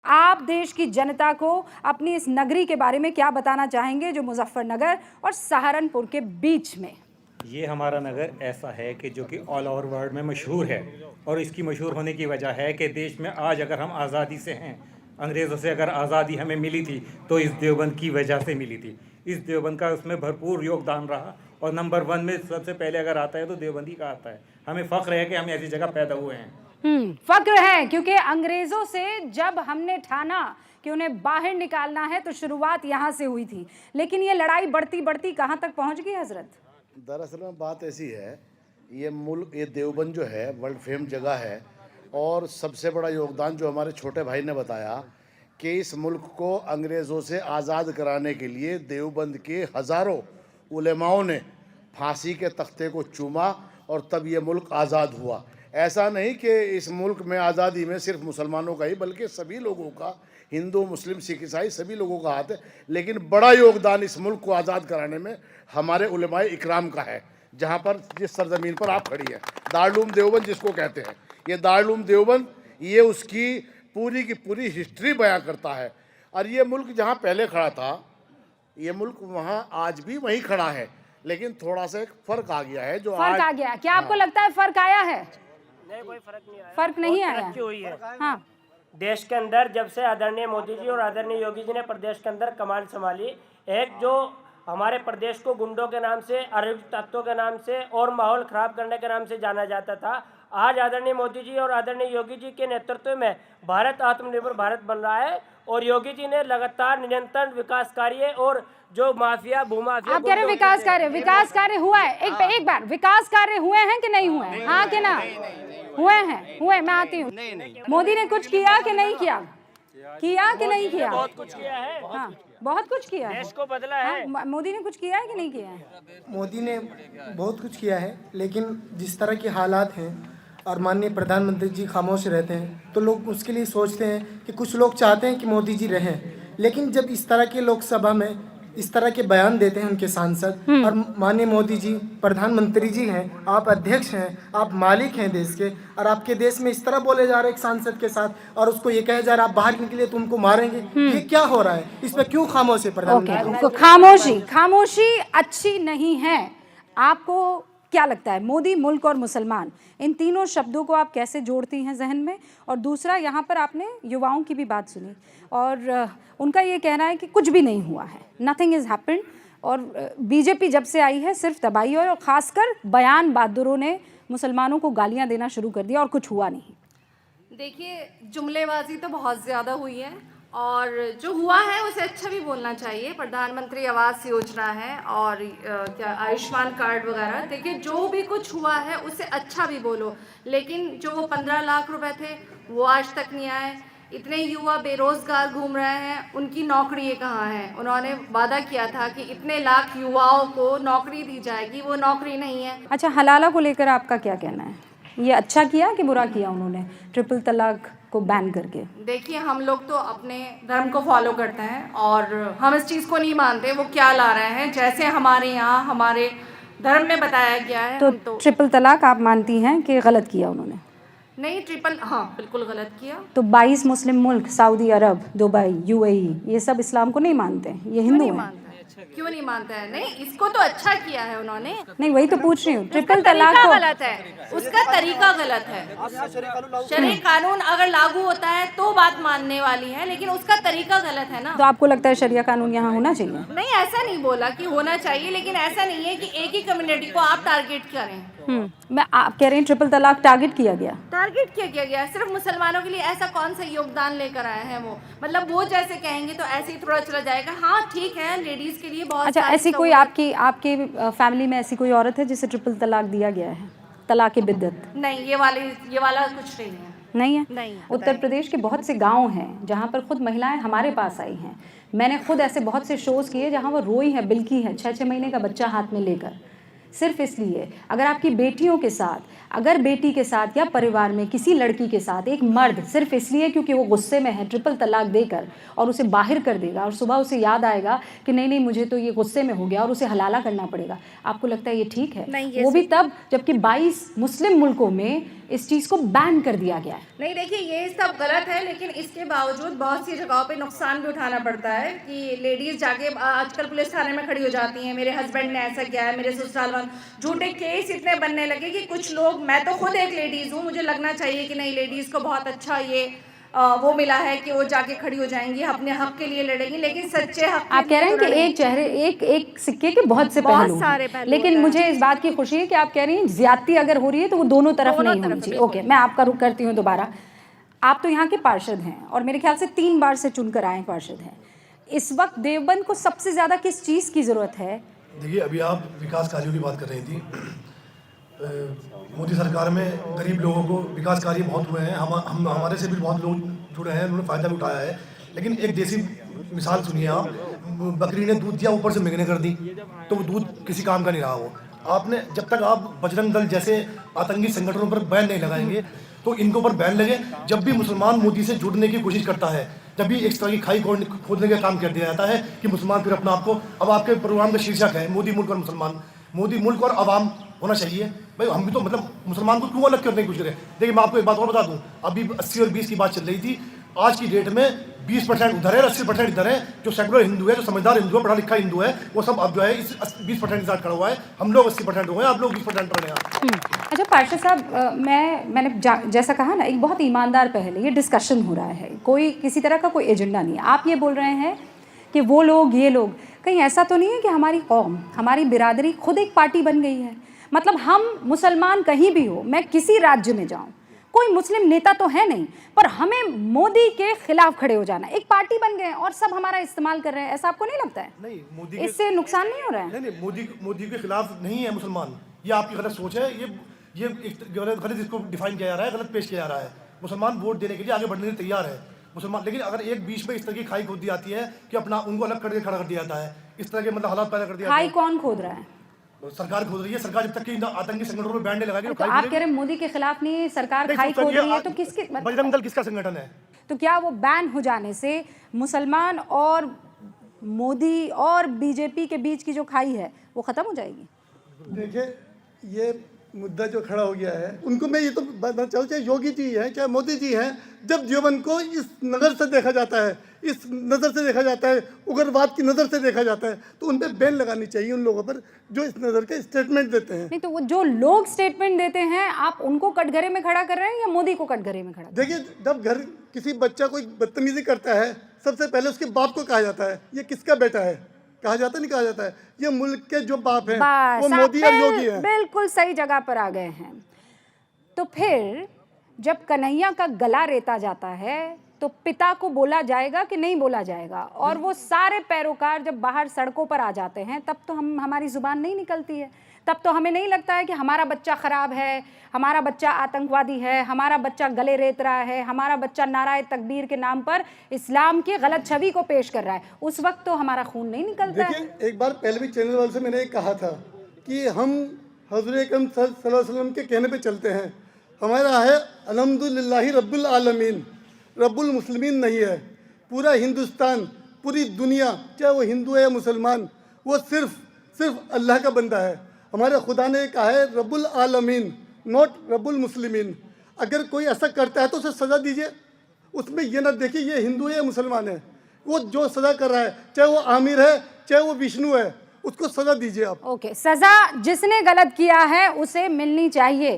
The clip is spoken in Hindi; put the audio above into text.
आप देश की जनता को अपनी इस नगरी के बारे में क्या बताना चाहेंगे जो मुजफ्फरनगर और सहारनपुर के बीच में? ये हमारा नगर ऐसा है कि जो कि ऑल ओवर वर्ल्ड में मशहूर है, और इसकी मशहूर होने की वजह है कि देश में आज अगर हम आज़ादी से हैं, अंग्रेज़ों से अगर आज़ादी हमें मिली थी तो इस देवबंद की वजह से मिली थी। इस देवबंद का उसमें भरपूर योगदान रहा, और नंबर 1 में सबसे पहले अगर आता है तो देवबंदी का आता है। हमें फ़ख्र है कि हम ऐसी जगह पैदा हुए हैं। फक्र है, क्योंकि अंग्रेजों से जब हमने ठाना कि उन्हें बाहर निकालना है तो शुरुआत यहाँ से हुई थी, लेकिन ये लड़ाई बढ़ती बढ़ती कहाँ तक पहुँच गई हजरत? दरअसल में बात ऐसी है, ये मुल्क, ये देवबंद जो है वर्ल्ड फेम जगह है, और सबसे बड़ा योगदान जो हमारे छोटे भाई ने बताया कि इस मुल्क को अंग्रेज़ों से आज़ाद कराने के लिए देवबंद के हज़ारों उलेमाओं ने फांसी के तख्ते को चूमा, और तब ये मुल्क आज़ाद हुआ। ऐसा नहीं कि इस मुल्क में आज़ादी में सिर्फ मुसलमानों का ही, बल्कि सभी लोगों का, हिंदू मुस्लिम सिख ईसाई सभी लोगों का हाथ है, लेकिन बड़ा योगदान इस मुल्क को आज़ाद कराने में हमारे उलेमाए इकराम का है। जहाँ पर, जिस सरजमीन पर आप खड़ी हैं, दारुल देवबंद जिसको कहते हैं, ये दारुल देवबंद, ये उसकी पूरी की पूरी हिस्ट्री बयां करता है। और ये मुल्क जहाँ पहले खड़ा था, ये मुल्क वहाँ आज भी वहीं खड़ा है, लेकिन थोड़ा सा एक फ़र्क आ गया है। जो फर्क आ गया? क्या आपको लगता है फर्क आया है? नहीं, कोई फर्क नहीं आया। फर्क नहीं आया? तरक्की हुई है। हाँ, देश के अंदर जब से आदरणीय मोदी जी और आदरणीय योगी जी ने प्रदेश के अंदर कमान संभाली, एक जो हमारे प्रदेश को गुंडों के नाम से, अराजक तत्वों के नाम से और माहौल खराब करने के नाम से जाना जाता था, आज आदरणीय मोदी जी और आदरणीय योगी जी के नेतृत्व में भारत आत्मनिर्भर भारत बन रहा है। और योगी जी ने लगातार निरंतर विकास कार्य, और जो माफिया भूमाफिया, आप कह रहे विकास कार्य हुआ है? एक बार विकास कार्य हुए हैं कि नहीं हुए हैं? हाँ कि ना? हुए हैं? हुए। मैं आती हूँ। मोदी ने कुछ किया कि नहीं किया? किया कि नहीं किया? बहुत कुछ किया है। हाँ, बहुत कुछ किया है। देश को बदला है। हाँ, मोदी ने कुछ किया है कि नहीं किया है? मोदी ने बहुत कुछ किया है, लेकिन जिस तरह के हालात हैं और माननीय प्रधानमंत्री जी खामोश रहते हैं, तो लोग उसके लिए सोचते हैं कि कुछ लोग चाहते हैं कि मोदी जी रहें, लेकिन जब इस तरह के लोकसभा में इस तरह के बयान देते हैं उनके सांसद, और माननीय मोदी जी प्रधानमंत्री जी हैं, आप अध्यक्ष हैं, आप मालिक हैं देश के, और आपके देश में इस तरह बोले जा रहे हैं एक सांसद के साथ, और उसको ये कहे जा रहा है आप बाहर निकले तो उनको मारेंगे, ये क्या हो रहा है? इस पर क्यों खामोश है प्रधानमंत्री? खामोशी अच्छी नहीं है। आपको क्या लगता है, मोदी, मुल्क और मुसलमान, इन तीनों शब्दों को आप कैसे जोड़ती हैं जहन में? और दूसरा, यहाँ पर आपने युवाओं की भी बात सुनी, और उनका ये कहना है कि कुछ भी नहीं हुआ है, नथिंग इज़ हैपेंड, और बीजेपी जब से आई है सिर्फ तबाही है, और ख़ासकर बयान बहादुरों ने मुसलमानों को गालियाँ देना शुरू कर दिया और कुछ हुआ नहीं। देखिए, जुमलेबाजी तो बहुत ज़्यादा हुई है, और जो हुआ है उसे अच्छा भी बोलना चाहिए। प्रधानमंत्री आवास योजना है और क्या आयुष्मान कार्ड वगैरह, देखिए जो भी कुछ हुआ है उसे अच्छा भी बोलो, लेकिन जो वो 15 लाख रुपए थे वो आज तक नहीं आए। इतने युवा बेरोज़गार घूम रहे हैं, उनकी नौकरी कहाँ है? उन्होंने वादा किया था कि इतने लाख युवाओं को नौकरी दी जाएगी, वो नौकरी नहीं है। अच्छा, हलाला को लेकर आपका क्या कहना है? ये अच्छा किया कि बुरा किया उन्होंने ट्रिपल तलाक को बैन करके? देखिए, हम लोग तो अपने धर्म को फॉलो करते हैं, और हम इस चीज़ को नहीं मानते वो क्या ला रहे हैं। जैसे हमारे यहाँ हमारे धर्म में बताया गया है, तो ट्रिपल तलाक आप मानती हैं कि गलत किया उन्होंने? नहीं, हाँ बिल्कुल गलत किया। तो 22 मुस्लिम मुल्क, सऊदी अरब, दुबई, यूएई, ये सब इस्लाम को नहीं मानते हैं, ये हिंदू हैं। क्यों नहीं मानता है? नहीं, इसको तो अच्छा किया है उन्होंने। नहीं, वही तो पूछ रही हूँ। ट्रिपल तलाक को गलत है, उसका तरीका गलत है। शरीय कानून अगर लागू होता है तो बात मानने वाली है, लेकिन उसका तरीका गलत है ना। तो आपको लगता है शरिया कानून यहाँ होना चाहिए? नहीं, ऐसा नहीं बोला कि होना चाहिए, लेकिन ऐसा नहीं है कि एक ही कम्युनिटी को आप टारगेट करें। मैं आप कह रही हूँ ट्रिपल तलाक टारगेट किया गया? टारगेट किया गया सिर्फ मुसलमानों के लिए। ऐसा कौन सा योगदान लेकर आए हैं वो? मतलब वो जैसे कहेंगे तो ऐसे ही थोड़ा चला जाएगा। हाँ ठीक है, लेडीज के लिए बहुत। अच्छा, ऐसी कोई आपके फैमिली में ऐसी कोई औरत है जिसे ट्रिपल तलाक दिया गया है? तलाक बिद्दत? नहीं, ये वाला कुछ नहीं है। नहीं है? नहीं। उत्तर प्रदेश के बहुत से गांव हैं जहां पर खुद महिलाएं हमारे पास आई हैं। मैंने खुद ऐसे बहुत से शोज़ किए जहां वो रोई हैं, बिल्की हैं, 6-6 महीने का बच्चा हाथ में लेकर। सिर्फ इसलिए अगर आपकी बेटियों के साथ, अगर बेटी के साथ या परिवार में किसी लड़की के साथ एक मर्द सिर्फ इसलिए क्योंकि वो गुस्से में है ट्रिपल तलाक देकर और उसे बाहर कर देगा और सुबह उसे याद आएगा कि नहीं नहीं मुझे तो ये गुस्से में हो गया और उसे हलाला करना पड़ेगा, आपको लगता है ये ठीक है? नहीं, ये वो भी तब जबकि 22 मुस्लिम मुल्कों में इस चीज़ को बैन कर दिया गया है। नहीं देखिए, ये सब गलत है, लेकिन इसके बावजूद बहुत सी जगहों पे नुकसान भी उठाना पड़ता है कि लेडीज़ जाके आजकल पुलिस थाने में खड़ी हो जाती हैं, मेरे हस्बैंड ने ऐसा किया है, मेरे ससुराल वाले, झूठे केस इतने बनने लगे कि कुछ लोग, मैं तो खुद एक लेडीज़ हूँ, मुझे लगना चाहिए कि नहीं लेडीज़ को बहुत अच्छा ये वो मिला है कि वो जाके खड़ी हो जाएंगी, अपने हक के लिए लड़ेंगी, लेकिन सच्चे हक आप कह रहे हैं कि एक चेहरे एक सिक्के के बहुत से बहुत पहलू हैं। सारे पहलू लेकिन होते हैं। मुझे इस बात की खुशी है कि आप कह रही हैं ज्यादती अगर हो रही है तो वो दोनों तरफ नहीं होनी चाहिए। ओके, मैं आपका रुख करती हूँ दोबारा। आप तो यहाँ के पार्षद हैं और मेरे ख्याल से 3 बार से चुनकर आए पार्षद हैं। इस वक्त देवबंद को सबसे ज़्यादा किस चीज़ की ज़रूरत है? देखिए, अभी आप विकास कार्यों की बात कर रही थी। मोदी सरकार में गरीब लोगों को विकास कार्य बहुत हुए हैं, हम हमारे से भी बहुत लोग जुड़े हैं, उन्होंने फ़ायदा भी उठाया है। लेकिन एक देसी मिसाल सुनिए आप, बकरी ने दूध दिया ऊपर से मिगने कर दी, तो वो दूध किसी काम का नहीं रहा। वो आपने जब तक आप बजरंग दल जैसे आतंकी संगठनों पर बैन नहीं लगाएंगे तो इनके ऊपर बैन लगे। जब भी मुसलमान मोदी से जुड़ने की कोशिश करता है, जब भी इस तरह की खाई खोदने का काम कर दिया जाता है कि मुसलमान फिर अपना आपको, अब आपके प्रोग्राम का शीर्षक है मोदी मुल्क और मुसलमान, मोदी मुल्क और अवाम होना चाहिए। भाई हम भी तो मतलब मुसलमान को क्यों अलग करने की कोशिश करें? देखिए, मैं आपको एक बात और बता दूं, अभी 80 और 20 की बात चल रही थी, आज की डेट में 20% उधर है, 80% इधर है। जो सेकुलर हिंदू है, जो समझदार हिंदू है, पढ़ा लिखा हिंदू है, वो सब अब जो है इस 20% के साथ खड़ा हुआ है। हम लोग 80% हो गए, आप लोग 20% रहे हैं। अच्छा पार्षद साहब, मैंने जैसा कहा ना, एक बहुत ईमानदार पहल है, ये डिस्कशन हो रहा है, कोई किसी तरह का कोई एजेंडा नहीं है। आप ये बोल रहे हैं कि वो लोग, ये लोग, कहीं ऐसा तो नहीं है कि हमारी कौम, हमारी बिरादरी खुद एक पार्टी बन गई है? मतलब हम मुसलमान कहीं भी हो, मैं किसी राज्य में जाऊं, कोई मुस्लिम नेता तो है नहीं, पर हमें मोदी के खिलाफ खड़े हो जाना, एक पार्टी बन गए और सब हमारा इस्तेमाल कर रहे हैं, ऐसा आपको नहीं लगता है? नहीं, मोदी इससे नुकसान नहीं हो रहा है? नहीं, मोदी के खिलाफ नहीं है मुसलमान, ये आपकी गलत सोच है। ये एक गलत इसको डिफाइन किया जा रहा है, गलत पेश किया जा रहा है। मुसलमान वोट देने के लिए आगे बढ़ने के लिए तैयार है मुसलमान, लेकिन अगर एक बीच में इस तरह की खाई खोद दी जाती है कि अपना उनको अलग करके खड़ा कर दिया जाता है, इस तरह के मतलब हालात पैदा कर दिया खाई कौन खोद रहा है? सरकार खोद रही है। सरकार जब तक कि आतंकी संगठनों पर बैन नहीं लगाएगी तो आप कह रहे हैं मोदी के खिलाफ नहीं, सरकार खाई खोद रही है, तो किसके? बजरंग दल किसका संगठन है? तो क्या वो बैन हो जाने से मुसलमान और मोदी और बीजेपी के बीच की जो खाई है वो खत्म हो जाएगी? देखिए, ये मुद्दा जो खड़ा हो गया है, उनको मैं ये तो बताना चाहूँ, चाहे योगी जी हैं चाहे मोदी जी हैं, जब देवबंद को इस नज़र से देखा जाता है, इस नज़र से देखा जाता है, उग्रवाद की नज़र से देखा जाता है, तो उन पर बैन लगानी चाहिए उन लोगों पर जो इस नज़र के स्टेटमेंट देते हैं। नहीं तो वो जो लोग स्टेटमेंट देते हैं, आप उनको कटघरे में खड़ा कर रहे हैं या मोदी को कटघरे में खड़ा? देखिए, जब घर किसी बच्चा कोई बदतमीजी करता है, सबसे पहले उसके बाप को कहा जाता है ये किसका बेटा है, कहा जाता नहीं कहा जाता है, ये मुल्क के जो बाप हैं वो मोदी और योगी हैं। बिल्कुल सही जगह पर आ गए हैं। तो फिर जब कन्हैया का गला रेता जाता है तो पिता को बोला जाएगा कि नहीं बोला जाएगा? और वो सारे पैरोकार जब बाहर सड़कों पर आ जाते हैं तब तो हमारी जुबान नहीं निकलती है, तब तो हमें नहीं लगता है कि हमारा बच्चा ख़राब है, हमारा बच्चा आतंकवादी है, हमारा बच्चा गले रेत रहा है, हमारा बच्चा नाराए तकबीर के नाम पर इस्लाम की गलत छवि को पेश कर रहा है। उस वक्त तो हमारा खून नहीं निकलता है। देखिए, एक बार पहले भी चैनल वाले से मैंने कहा था कि हम हज़रत अकरम सल्लल्लाहु अलैहि वसल्लम के कहने पे चलते हैं। हमारा है अल्हम्दुलिल्लाहि रब्बिल आलमीन, रब्बुल मुस्लिमीन नहीं है। पूरा हिंदुस्तान, पूरी दुनिया, चाहे वो हिंदू है या मुसलमान, वो सिर्फ अल्लाह का बंदा है। हमारे खुदा ने कहा है रब्बुल आलमीन, नॉट रब्बुल मुस्लिमीन। अगर कोई ऐसा करता है तो उसे सज़ा दीजिए, उसमें ये ना देखिए ये हिंदू है या मुसलमान है। वो जो सज़ा कर रहा है, चाहे वो आमिर है चाहे वो विष्णु है, उसको सज़ा दीजिए आप। ओके, सज़ा जिसने गलत किया है उसे मिलनी चाहिए।